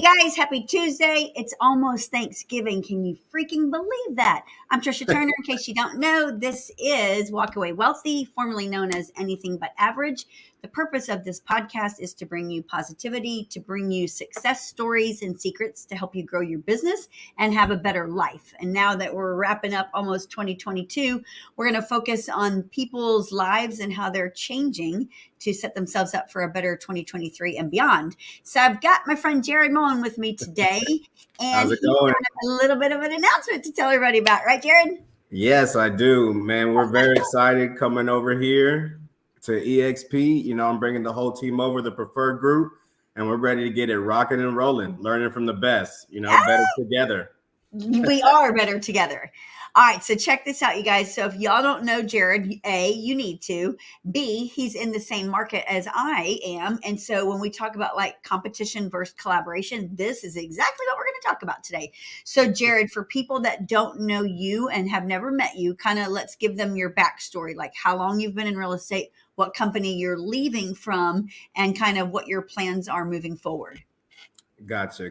guys, happy Tuesday. It's almost Thanksgiving. Can you freaking believe that? I'm Trisha Turner. In case you don't know, this is Walk Away Wealthy, formerly known as Anything But Average. The purpose of this podcast is to bring you positivity, to bring you success stories and secrets to help you grow your business and have a better life. And now that we're wrapping up almost 2022, we're going to focus on people's lives and how they're changing to set themselves up for a better 2023 and beyond. So I've got my friend Jarad Mollon with me today, and How's it he's going? got a little bit of an announcement to tell everybody about, right, Jarad? Yes, I do, man. We're very excited coming over here to EXP. I'm bringing the whole team over, the preferred group, and we're ready to get it rocking and rolling, learning from the best, better together. We are better together. All right, so check this out, you guys. So if y'all don't know Jarad, A, you need to. B, he's in the same market as I am. And so when we talk about like competition versus collaboration, this is exactly what we're going to talk about today. So Jarad, for people that don't know you and have never met you, kind of let's give them your backstory, like how long you've been in real estate, what company you're leaving from, and kind of what your plans are moving forward. Gotcha.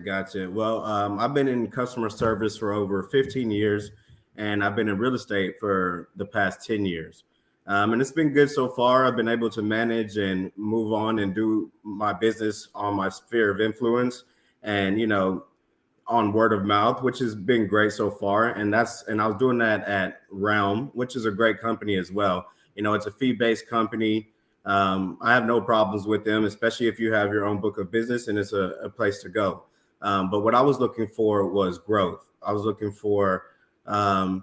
Well, I've been in customer service for over 15 years, and I've been in real estate for the past 10 years. And it's been good so far. I've been able to manage and move on and do my business on my sphere of influence and, on word of mouth, which has been great so far. And I was doing that at Realm, which is a great company as well. It's a fee-based company. I have no problems with them, especially if you have your own book of business and it's a place to go. But what I was looking for was growth. I was looking for to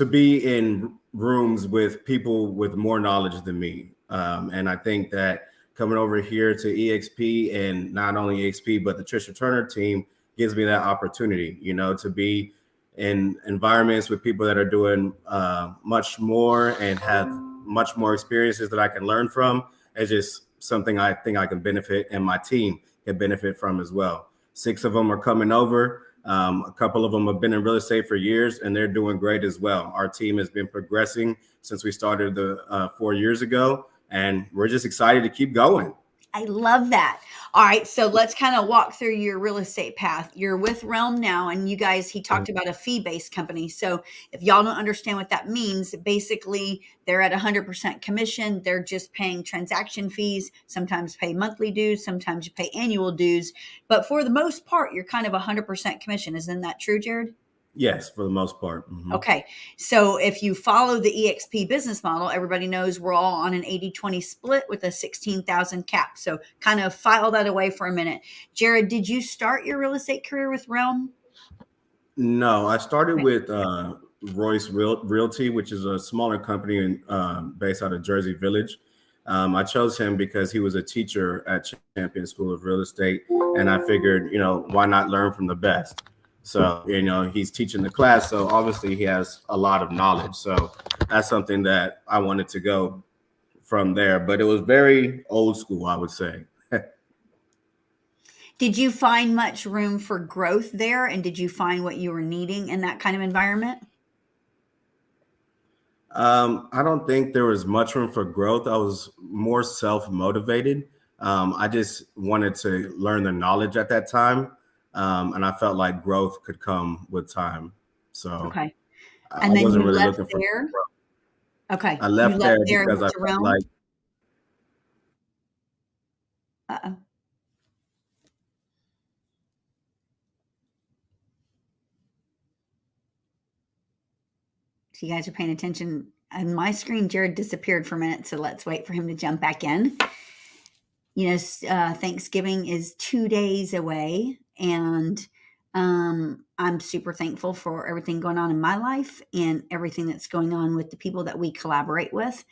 be in rooms with people with more knowledge than me. And I think that coming over here to EXP, and not only EXP, but the Trisha Turner team, gives me that opportunity, to be in environments with people that are doing much more and have much more experiences that I can learn from. It's just something I think I can benefit, and my team can benefit from as well. 6 of them are coming over. A couple of them have been in real estate for years, and they're doing great as well. Our team has been progressing since we started 4 years ago, and we're just excited to keep going. I love that. All right. So let's kind of walk through your real estate path. You're with Realm now, and you guys, he talked about a fee-based company. So if y'all don't understand what that means, basically they're at 100% commission. They're just paying transaction fees, sometimes pay monthly dues, sometimes you pay annual dues. But for the most part, you're kind of 100% commission. Isn't that true, Jarad? Yes, for the most part. Mm-hmm. Okay. So if you follow the EXP business model, everybody knows we're all on an 80-20 split with a 16,000 cap. So kind of file that away for a minute. Jarad, did you start your real estate career with Realm? No, I started with Royce Realty, which is a smaller company based out of Jersey Village. I chose him because he was a teacher at Champion School of Real Estate. And I figured, why not learn from the best? So, he's teaching the class. So obviously he has a lot of knowledge. So that's something that I wanted to go from there. But it was very old school, I would say. Did you find much room for growth there? And did you find what you were needing in that kind of environment? I don't think there was much room for growth. I was more self-motivated. I just wanted to learn the knowledge at that time. And I felt like growth could come with time. So okay. And I wasn't really looking for growth. Okay. I left there because I felt like. Uh-oh. So you guys are paying attention. On my screen, Jarad disappeared for a minute, so let's wait for him to jump back in. Thanksgiving is 2 days away, and I'm super thankful for everything going on in my life and everything that's going on with the people that we collaborate with.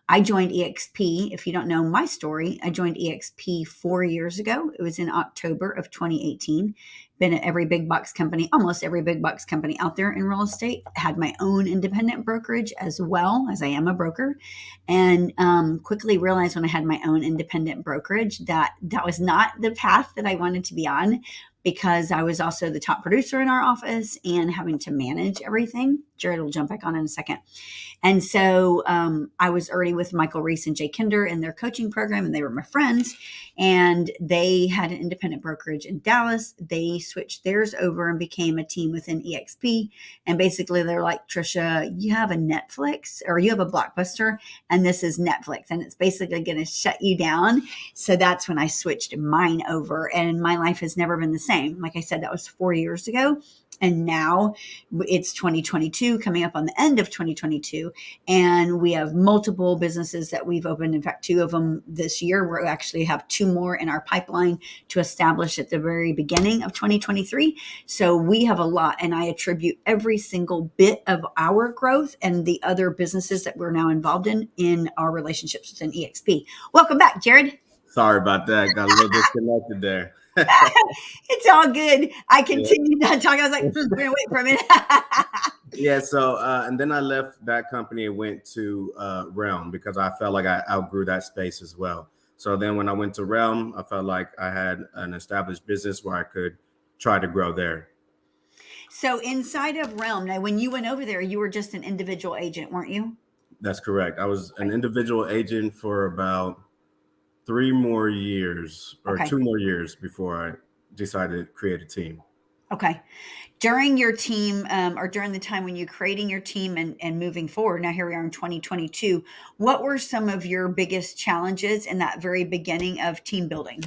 I joined EXP. If you don't know my story, I joined EXP 4 years ago. It was in October of 2018. been at every big box company, almost every big box company out there in real estate. Had my own independent brokerage as well, as I am a broker, and quickly realized when I had my own independent brokerage that that was not the path that I wanted to be on, because I was also the top producer in our office and having to manage everything. Jarad will jump back on in a second. And so I was already with Michael Reese and Jay Kinder in their coaching program, and they were my friends. And they had an independent brokerage in Dallas. They switched theirs over and became a team within EXP. And basically, they're like, Trisha, you have a Netflix or you have a Blockbuster, and this is Netflix, and it's basically going to shut you down. So that's when I switched mine over, and my life has never been the same. Like I said, that was 4 years ago. And now it's 2022, coming up on the end of 2022. And we have multiple businesses that we've opened. In fact, 2 of them this year. We actually have 2 more in our pipeline to establish at the very beginning of 2023. So we have a lot. And I attribute every single bit of our growth and the other businesses that we're now involved in our relationships within EXP. Welcome back, Jarad. Sorry about that. Got a little disconnected there. It's all good. I continued on talking. I was like, we're going to wait for a minute. Yeah. So, and then I left that company and went to Realm because I felt like I outgrew that space as well. So then when I went to Realm, I felt like I had an established business where I could try to grow there. So inside of Realm, now when you went over there, you were just an individual agent, weren't you? That's correct. I was an individual agent for about 3 more years or 2 more years before I decided to create a team. Okay. During your team or during the time when you're creating your team and moving forward, now here we are in 2022, what were some of your biggest challenges in that very beginning of team building?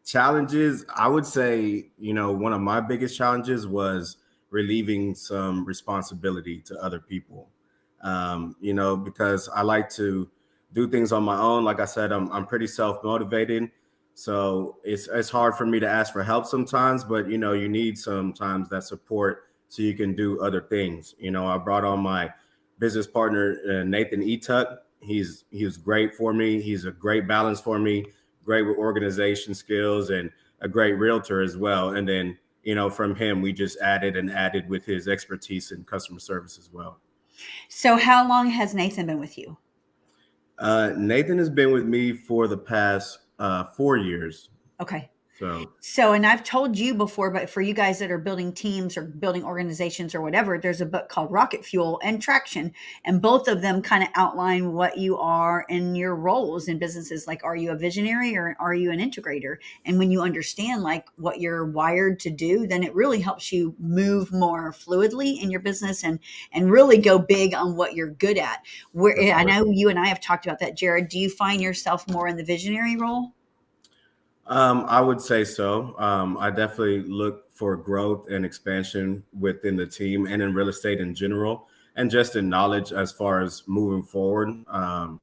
Challenges, I would say, one of my biggest challenges was relieving some responsibility to other people. Because I like to do things on my own. Like I said, I'm pretty self-motivated. So it's hard for me to ask for help sometimes, but you need sometimes that support so you can do other things. I brought on my business partner, Nathan Etuck. He was great for me. He's a great balance for me, great with organization skills, and a great realtor as well. And then, from him, we just added with his expertise in customer service as well. So how long has Nathan been with you? Nathan has been with me for the past 4 years. Okay. So, and I've told you before, but for you guys that are building teams or building organizations or whatever, there's a book called Rocket Fuel and Traction. And both of them kind of outline what you are in your roles in businesses. Like, are you a visionary or are you an integrator? And when you understand like what you're wired to do, then it really helps you move more fluidly in your business and really go big on what you're good at. I know you and I have talked about that, Jarad. Do you find yourself more in the visionary role? I would say so. I definitely look for growth and expansion within the team and in real estate in general, and just in knowledge as far as moving forward. But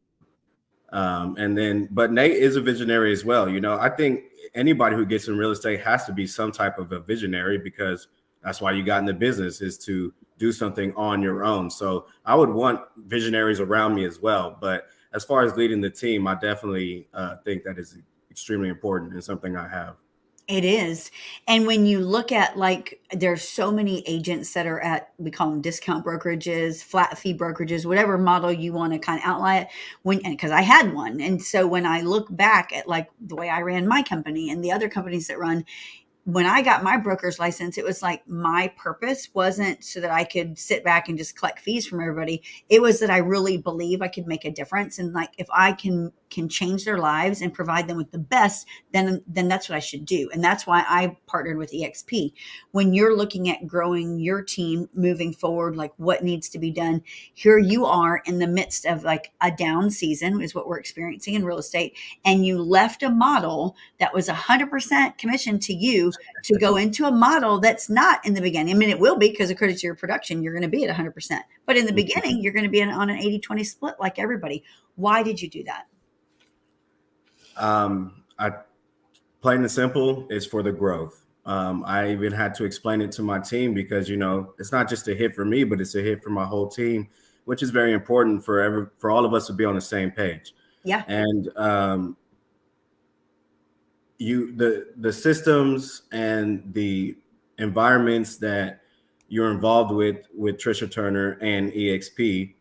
Nate is a visionary as well. I think anybody who gets in real estate has to be some type of a visionary, because that's why you got in the business, is to do something on your own. So I would want visionaries around me as well. But as far as leading the team, I definitely think that is extremely important and something I have. It is. And when you look at like, there's so many agents that are at, we call them discount brokerages, flat fee brokerages, whatever model you want to kind of outline it, because I had one. And so when I look back at like the way I ran my company and the other companies that run, when I got my broker's license, it was like my purpose wasn't so that I could sit back and just collect fees from everybody. It was that I really believe I could make a difference. And like, if I can change their lives and provide them with the best, then that's what I should do. And that's why I partnered with EXP. When you're looking at growing your team moving forward, like what needs to be done, here you are in the midst of like a down season is what we're experiencing in real estate. And you left a model that was 100% commission to you to go into a model that's not in the beginning. I mean, it will be, because according to your production, you're going to be at 100%. But in the beginning, you're going to be on an 80-20 split like everybody. Why did you do that? I plain and simple, is for the growth. I even had to explain it to my team because, it's not just a hit for me, but it's a hit for my whole team, which is very important for all of us to be on the same page. Yeah. And the systems and the environments that you're involved with Trisha Turner and EXP,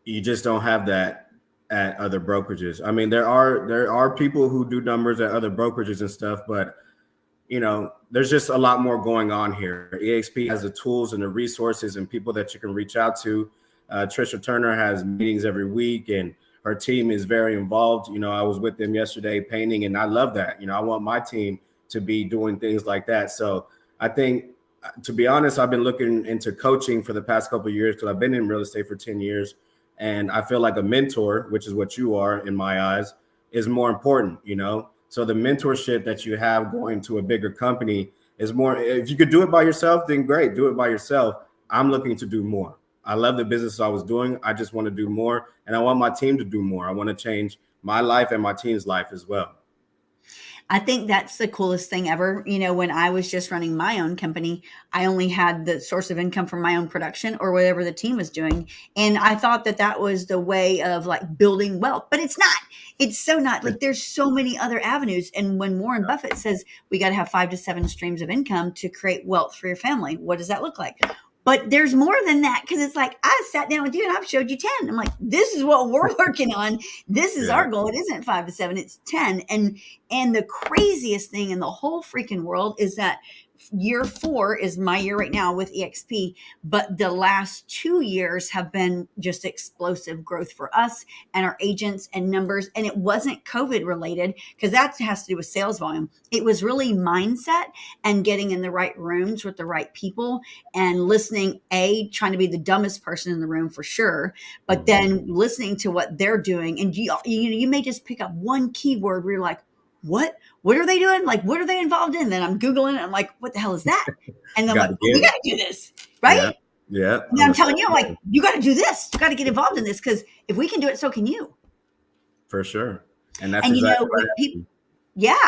you just don't have that at other brokerages. I mean, there are people who do numbers at other brokerages and stuff, but there's just a lot more going on here. EXP has the tools and the resources and people that you can reach out to. Trisha Turner has meetings every week, and her team is very involved. I was with them yesterday painting, and I love that. I want my team to be doing things like that. So I think, to be honest, I've been looking into coaching for the past couple of years because I've been in real estate for 10 years. And I feel like a mentor, which is what you are in my eyes, is more important, So the mentorship that you have going to a bigger company is more. If you could do it by yourself, then great, do it by yourself. I'm looking to do more. I love the business I was doing. I just want to do more, and I want my team to do more. I want to change my life and my team's life as well. I think that's the coolest thing ever. When I was just running my own company, I only had the source of income from my own production or whatever the team was doing. And I thought that that was the way of like building wealth, but it's not. It's so not. Like there's so many other avenues. And when Warren Buffett says we got to have 5 to 7 streams of income to create wealth for your family, what does that look like? But there's more than that, because it's like I sat down with you and I've showed you 10. I'm like, this is what we're working on. This is our goal. It isn't 5 to 7, it's 10. And the craziest thing in the whole freaking world is that year 4 is my year right now with EXP, but the last 2 years have been just explosive growth for us and our agents and numbers. And it wasn't COVID related, because that has to do with sales volume. It was really mindset and getting in the right rooms with the right people and listening, trying to be the dumbest person in the room for sure, but then listening to what they're doing. And you may just pick up one keyword where you're like, what are they doing? Like, what are they involved in? Then I'm Googling it. I'm like, what the hell is that? And then I'm like, we got to do this. Right. Yeah. And I'm telling you, like, you got to do this. You got to get involved in this, because if we can do it, so can you. For sure. And that's and exactly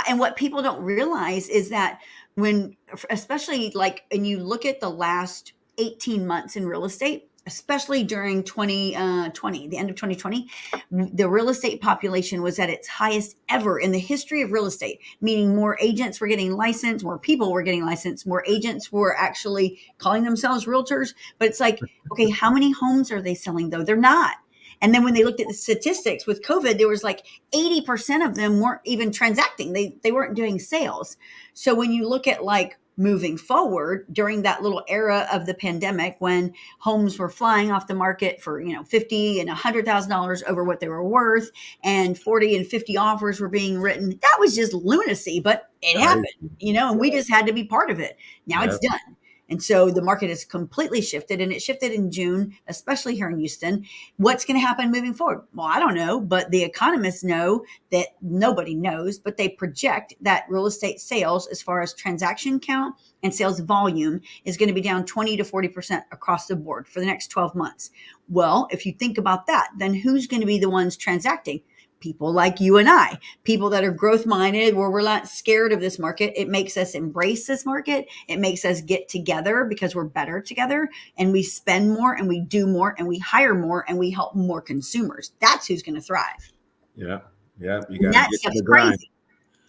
and what people don't realize is that when, especially like, and you look at the last 18 months in real estate, especially during 2020, the end of 2020, the real estate population was at its highest ever in the history of real estate, meaning more agents were getting licensed, more people were getting licensed, more agents were actually calling themselves realtors. But it's like, okay, how many homes are they selling though? They're not. And then when they looked at the statistics with COVID, there was like 80% of them weren't even transacting. They weren't doing sales. So when you look at like moving forward during that little era of the pandemic, when homes were flying off the market for, $50,000 and $100,000 over what they were worth, and 40 and 50 offers were being written, that was just lunacy, but it happened, and we just had to be part of it. Now it's done. And so the market has completely shifted, and it shifted in June, especially here in Houston. What's going to happen moving forward? Well, I don't know, but the economists know that nobody knows, but they project that real estate sales, as far as transaction count and sales volume, is going to be down 20 to 40% across the board for the next 12 months. Well, if you think about that, then who's going to be the ones transacting? People like you and I, people that are growth minded, where we're not scared of this market. It makes us embrace this market. It makes us get together because we're better together, and we spend more and we do more and we hire more and we help more consumers. That's who's going to thrive. Yeah. You got that stuff's crazy.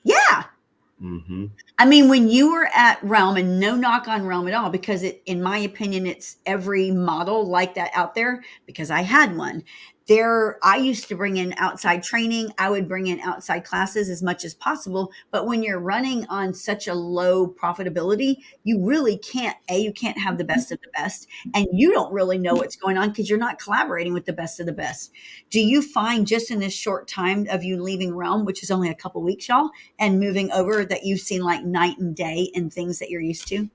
Yeah. Mm-hmm. I mean, when you were at Realm, and no knock on Realm at all, because in my opinion, it's every model like that out there, because I had one. I used to bring in outside training. I would bring in outside classes as much as possible. But when you're running on such a low profitability, you really can't, you can't have the best of the best. And you don't really know what's going on because you're not collaborating with the best of the best. Do you find just in this short time of you leaving Realm, which is only a couple weeks, y'all, and moving over, that you've seen like night and day in things that you're used to?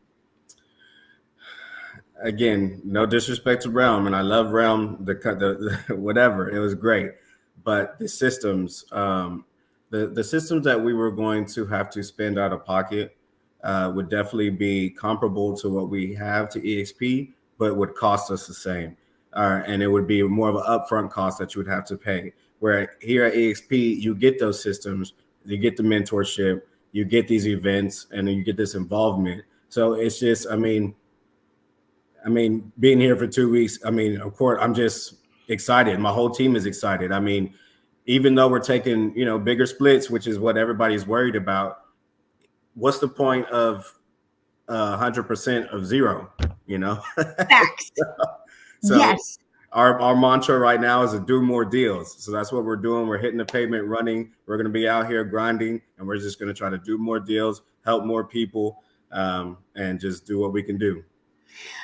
Again, no disrespect to Realm, and I love Realm, the whatever, it was great, but the systems, the systems that we were going to have to spend out of pocket would definitely be comparable to what we have to EXP, but would cost us the same, and it would be more of an upfront cost that you would have to pay. Where here at EXP, you get those systems, you get the mentorship, you get these events, and then you get this involvement. So it's just, I mean, being here for 2 weeks, of course, I'm just excited. My whole team is excited. even though we're taking, bigger splits, which is what everybody's worried about, what's the point of 100% of zero, Facts. So Yes. our mantra right now is to do more deals. So that's what we're doing. We're hitting the pavement running. We're going to be out here grinding, and we're just going to try to do more deals, help more people, and just do what we can do.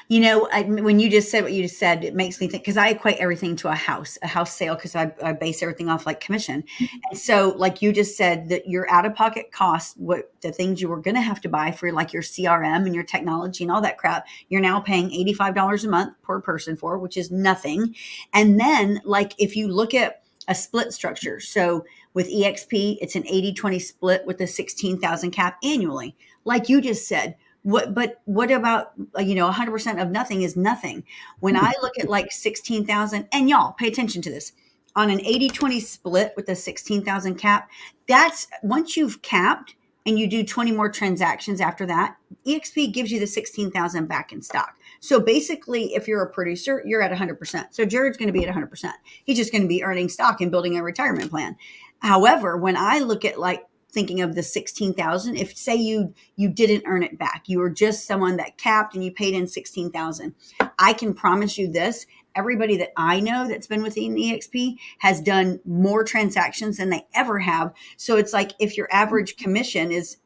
When you just said what you just said, it makes me think, because I equate everything to a house sale, because I base everything off like commission. And so, like you just said, that your out of pocket costs, what the things you were going to have to buy for like your CRM and your technology and all that crap, you're now paying $85 a month per person for, which is nothing. And then, like, if you look at a split structure, so with EXP, it's an 80-20 split with a 16,000 cap annually. Like you just said, but what about 100% of nothing is nothing. When I look at like 16,000, and y'all pay attention to this, on an 80-20 split with a 16,000 cap, that's once you've capped and you do 20 more transactions after that, EXP gives you the 16,000 back in stock. So basically, if you're a producer, you're at 100%. So Jared's going to be at 100%. He's just going to be earning stock and building a retirement plan. However, when I look at like thinking of the 16,000, if say you didn't earn it back, you were just someone that capped and you paid in 16,000, I can promise you this: everybody that I know that's been within EXP has done more transactions than they ever have. So it's like, if your average commission is,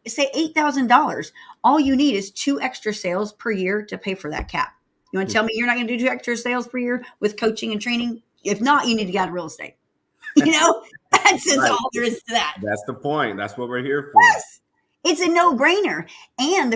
say $8,000, all you need is 2 extra sales per year to pay for that cap. You want to tell me you're not going to do 2 extra sales per year with coaching and training? If not, you need to get out of real estate. That's just all there is to that. That's the point. That's what we're here for. Yes. It's a no-brainer. And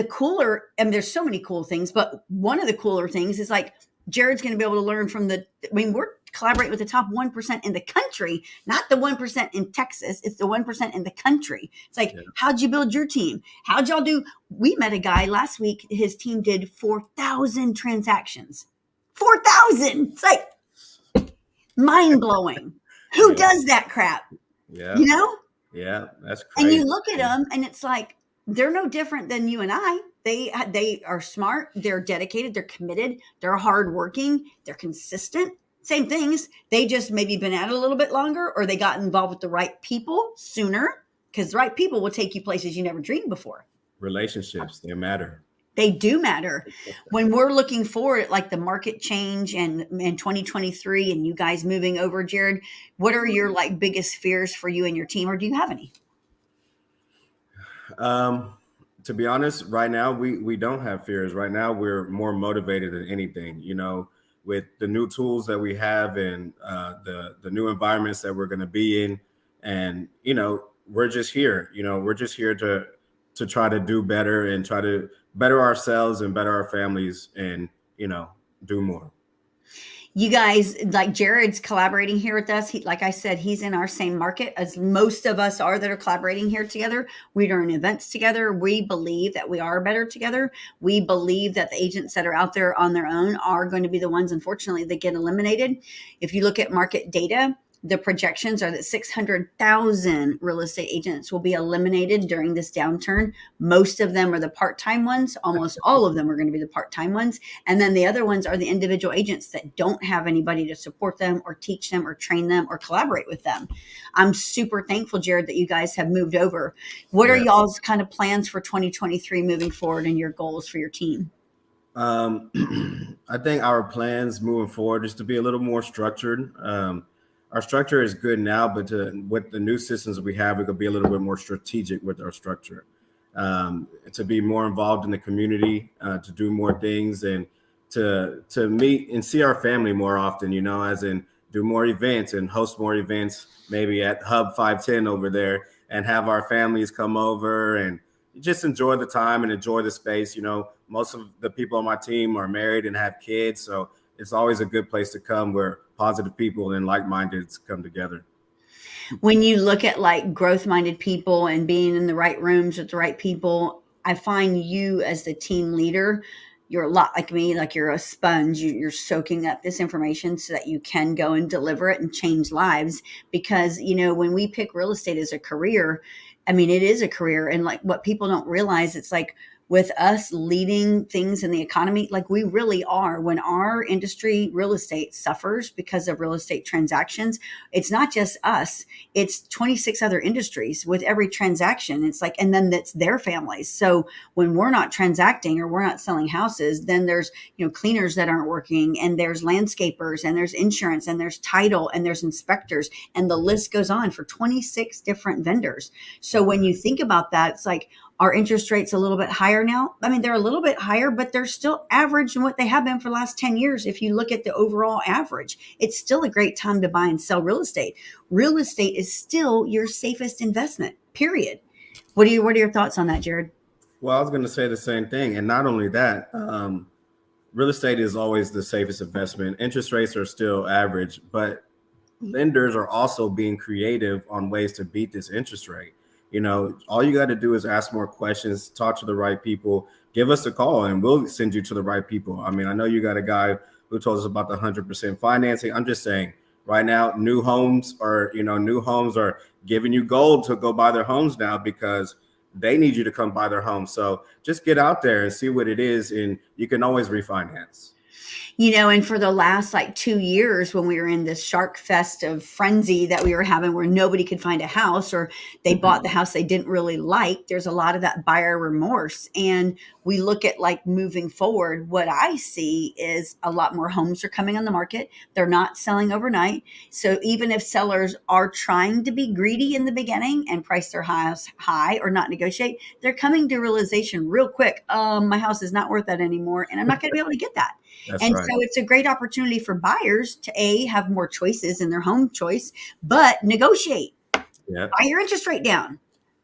there's so many cool things, but one of the cooler things is like Jared's going to be able to learn from we're collaborating with the top 1% in the country, not the 1% in Texas. It's the 1% in the country. It's like, how'd you build your team? How'd y'all do? We met a guy last week. His team did 4,000 transactions. 4,000. It's like mind-blowing. Who does that crap? Yeah. Yeah, that's crazy. And you look at them and it's like, they're no different than you and I. They are smart. They're dedicated. They're committed. They're hardworking. They're consistent. Same things. They just maybe been at it a little bit longer, or they got involved with the right people sooner, because the right people will take you places you never dreamed before. Relationships, they matter. They do matter. When we're looking forward at like the market change and 2023 and you guys moving over, Jared, what are your like biggest fears for you and your team, or do you have any? To be honest, right now, we don't have fears. Right now, we're more motivated than anything, with the new tools that we have and the new environments that we're going to be in. And, we're just here, we're just here to try to do better and try to better ourselves and better our families and, do more. You guys, like Jared's collaborating here with us. Like I said, he's in our same market as most of us are that are collaborating here together. We are in events together. We believe that we are better together. We believe that the agents that are out there on their own are going to be the ones, unfortunately, that get eliminated. If you look at market data, the projections are that 600,000 real estate agents will be eliminated during this downturn. Most of them are the part-time ones. Almost all of them are going to be the part-time ones. And then the other ones are the individual agents that don't have anybody to support them or teach them or train them or collaborate with them. I'm super thankful, Jared, that you guys have moved over. What are y'all's kind of plans for 2023 moving forward and your goals for your team? I think our plans moving forward is to be a little more structured. Our structure is good now, but with the new systems we have, we could be a little bit more strategic with our structure, to be more involved in the community, to do more things, and to meet and see our family more often, as in do more events and host more events, maybe at Hub 510 over there, and have our families come over and just enjoy the time and enjoy the space. Most of the people on my team are married and have kids, so it's always a good place to come where positive people and like-minded come together. When you look at like growth-minded people and being in the right rooms with the right people, I find you as the team leader, you're a lot like me, like you're a sponge. You're soaking up this information so that you can go and deliver it and change lives. Because, when we pick real estate as a career, I mean, it is a career. And like what people don't realize, it's like with us leading things in the economy, like we really are. When our industry, real estate, suffers because of real estate transactions, it's not just us, it's 26 other industries with every transaction. It's like, and then that's their families. So when we're not transacting or we're not selling houses, then there's, cleaners that aren't working, and there's landscapers, and there's insurance, and there's title, and there's inspectors, and the list goes on for 26 different vendors. So when you think about that, it's like, our interest rates a little bit higher now. I mean, they're a little bit higher, but they're still average in what they have been for the last 10 years. If you look at the overall average, it's still a great time to buy and sell real estate. Real estate is still your safest investment, period. What are your thoughts on that, Jarad? Well, I was going to say the same thing. And not only that, real estate is always the safest investment. Interest rates are still average, but lenders are also being creative on ways to beat this interest rate. All you got to do is ask more questions, talk to the right people, give us a call, and we'll send you to the right people. I mean, I know you got a guy who told us about the 100% financing. I'm just saying right now, new homes are giving you gold to go buy their homes now because they need you to come buy their homes. So just get out there and see what it is, and you can always refinance. And for the last 2 years, when we were in this shark fest of frenzy that we were having, where nobody could find a house, or they bought the house they didn't really like, there's a lot of that buyer remorse. And we look at moving forward, what I see is a lot more homes are coming on the market. They're not selling overnight. So even if sellers are trying to be greedy in the beginning and price their house high or not negotiate, they're coming to realization real quick, my house is not worth that anymore, and I'm not going to be able to get that. That's and right. So it's a great opportunity for buyers to have more choices in their home choice, but negotiate. Yeah. Buy your interest rate down.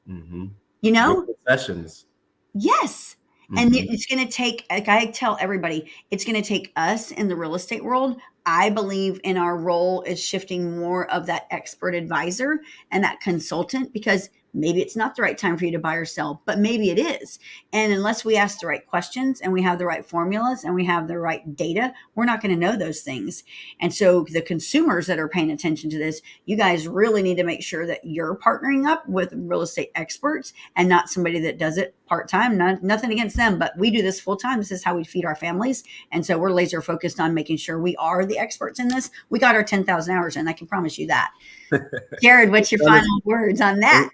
Mm-hmm. Concessions. Yes. Mm-hmm. And it's going to take, like I tell everybody, it's going to take us in the real estate world. I believe in our role is shifting more of that expert advisor and that consultant, because maybe it's not the right time for you to buy or sell, but maybe it is. And unless we ask the right questions and we have the right formulas and we have the right data, we're not going to know those things. And so the consumers that are paying attention to this, you guys really need to make sure that you're partnering up with real estate experts and not somebody that does it part-time. Nothing against them, but we do this full-time. This is how we feed our families. And so we're laser focused on making sure we are the experts in this. We got our 10,000 hours in, I can promise you that. Jarad, what's your final words on that?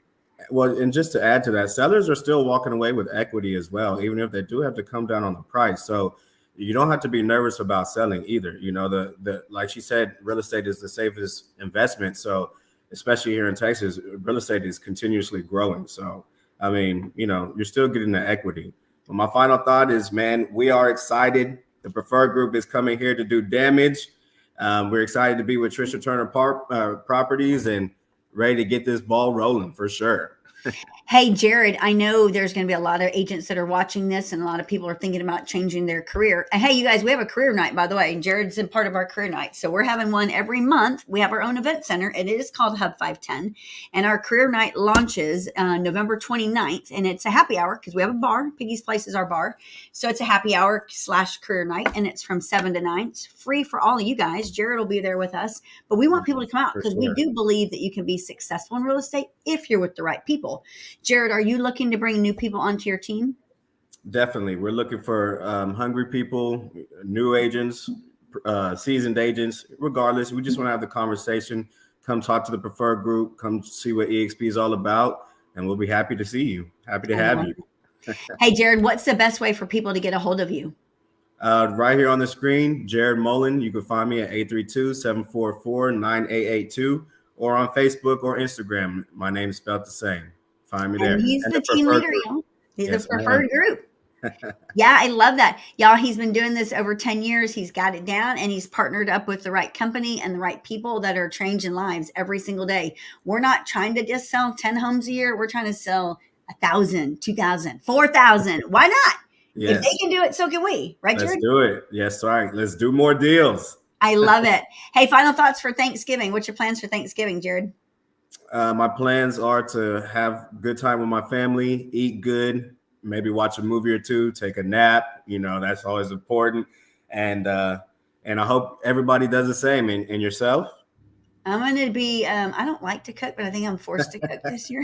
Well, and just to add to that, sellers are still walking away with equity as well, even if they do have to come down on the price. So you don't have to be nervous about selling either. The like she said, real estate is the safest investment. So especially here in Texas, real estate is continuously growing. So, I mean, you're still getting the equity. But my final thought is, man, we are excited. The Preferred Group is coming here to do damage. We're excited to be with Trisha Turner Properties and ready to get this ball rolling for sure. Hey, Jarad, I know there's going to be a lot of agents that are watching this, and a lot of people are thinking about changing their career. And hey, you guys, we have a career night, by the way. Jarad's in part of our career night. So we're having one every month. We have our own event center, and it is called Hub 510. And our career night launches November 29th, and it's a happy hour because we have a bar. Piggy's Place is our bar. So it's a happy hour / career night, and it's from 7 to 9. It's free for all of you guys. Jarad will be there with us. But we want people to come out because we do believe that you can be successful in real estate if you're with the right people. Jarad, are you looking to bring new people onto your team? Definitely. We're looking for hungry people, new agents, seasoned agents. Regardless, we just want to have the conversation. Come talk to the Preferred Group. Come see what EXP is all about, and we'll be happy to see you. Happy to have you. Hey, Jarad, what's the best way for people to get a hold of you? Right here on the screen, Jarad Mollon. You can find me at 832-744-9882 or on Facebook or Instagram. My name is spelled the same. Find me there. And he's the team leader, y'all. He's the Preferred Group. Yeah, I love that. Y'all, he's been doing this over 10 years. He's got it down, and he's partnered up with the right company and the right people that are changing lives every single day. We're not trying to just sell 10 homes a year. We're trying to sell 1,000, 2,000, 4,000. Why not? Yes. If they can do it, so can we. Right, Jarad? Let's do it. Yes, all right. Let's do more deals. I love it. Hey, final thoughts for Thanksgiving. What's your plans for Thanksgiving, Jarad? My plans are to have a good time with my family, eat good, maybe watch a movie or two, take a nap. That's always important. And I hope everybody does the same. And yourself? I'm going to be, I don't like to cook, but I think I'm forced to cook this year.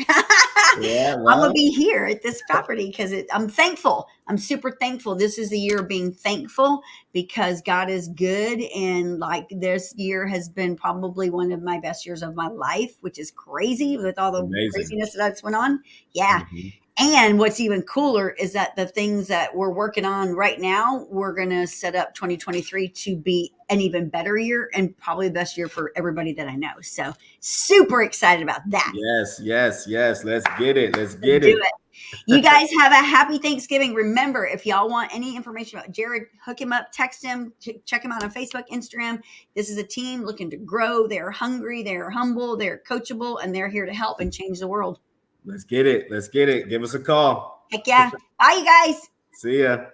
Yeah, I'm going to well, be here at this property because I'm thankful. I'm super thankful. This is the year of being thankful because God is good. And like this year has been probably one of my best years of my life, which is crazy with all it's the amazing. craziness that's went on. Yeah. Mhm. And what's even cooler is that the things that we're working on right now, we're going to set up 2023 to be an even better year and probably the best year for everybody that I know. So super excited about that. Yes, yes, yes. Let's get it. Let's Let's get do it. it. You guys have a happy Thanksgiving. Remember, if y'all want any information about Jarad, hook him up, text him, check him out on Facebook, Instagram. This is a team looking to grow. They're hungry, they're humble, they're coachable, and they're here to help and change the world. Let's get it. Let's get it. Give us a call. Heck yeah. Bye, you guys. See ya.